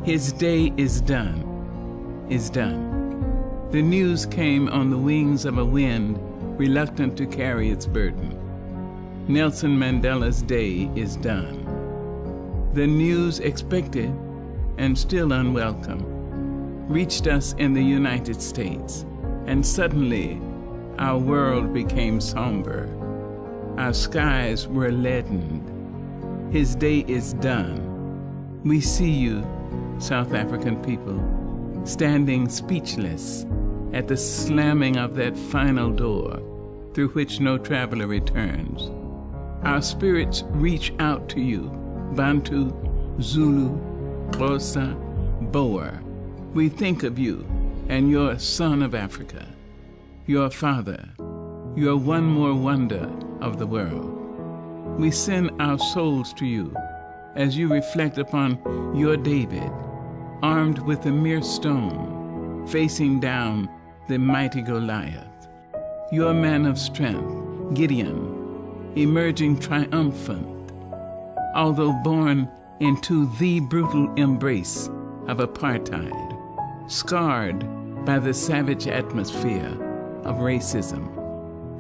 His day is done, is done. The news came on the wings of a wind reluctant to carry its burden. Nelson Mandela's day is done. The news expected and still unwelcome reached us in the United States, and suddenly our world became somber. Our skies were leadened. His day is done. We see you, South African people, standing speechless at the slamming of that final door through which no traveler returns. Our spirits reach out to you, Bantu, Zulu, Xhosa, Boer. We think of you and your son of Africa, your father, your one more wonder of the world. We send our souls to you as you reflect upon your David, armed with a mere stone, facing down the mighty Goliath. Your man of strength, Gideon, emerging triumphant, although born into the brutal embrace of apartheid, scarred by the savage atmosphere of racism,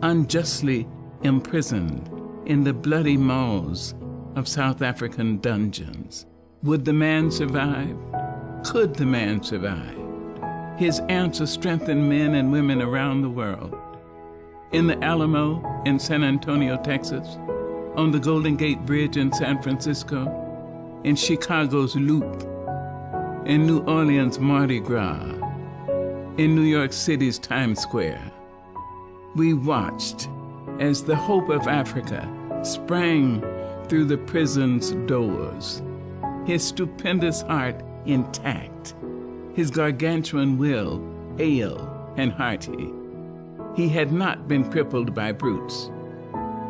unjustly imprisoned in the bloody maws of South African dungeons. Would the man survive? Could the man survive? His answer strengthened men and women around the world. In the Alamo in San Antonio, Texas, on the Golden Gate Bridge in San Francisco, in Chicago's Loop, in New Orleans' Mardi Gras, in New York City's Times Square. We watched as the hope of Africa sprang through the prison's doors, his stupendous heart intact, his gargantuan will hale and hearty. He had not been crippled by brutes,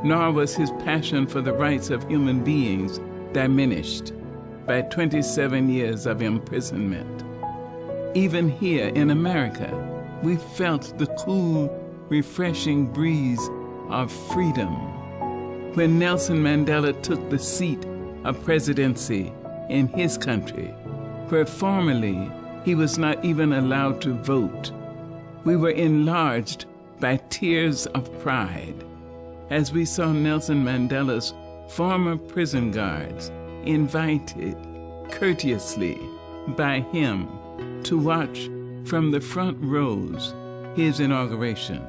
nor was his passion for the rights of human beings diminished by 27 years of imprisonment. Even here in America, we felt the cool, refreshing breeze of freedom when Nelson Mandela took the seat of presidency in his country, where formerly he was not even allowed to vote. We were enlarged by tears of pride as we saw Nelson Mandela's former prison guards invited courteously by him to watch from the front rows his inauguration.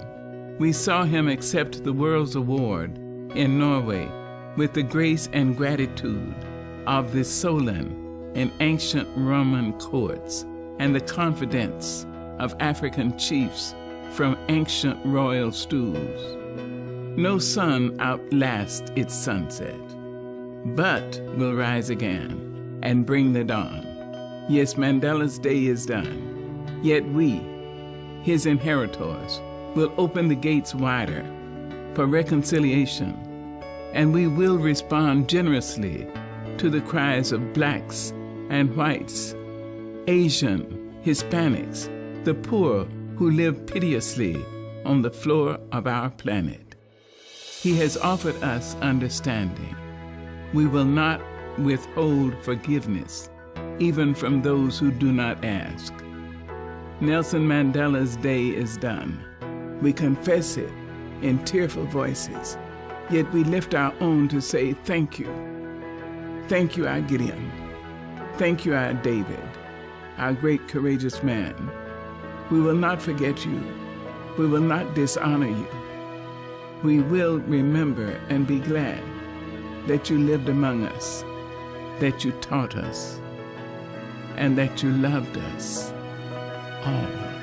We saw him accept the World's Award in Norway with the grace and gratitude of the Solon in ancient Roman courts and the confidence of African chiefs from ancient royal stools. No sun outlasts its sunset, but will rise again and bring the dawn. Yes, Mandela's day is done, yet we, his inheritors, will open the gates wider for reconciliation, and we will respond generously to the cries of blacks and whites, Asian, Hispanics, the poor who live piteously on the floor of our planet. He has offered us understanding. We will not withhold forgiveness, even from those who do not ask. Nelson Mandela's day is done. We confess it in tearful voices, yet we lift our own to say thank you. Thank you, our Gideon. Thank you, our David, our great courageous man. We will not forget you. We will not dishonor you. We will remember and be glad that you lived among us, that you taught us, and that you loved us all.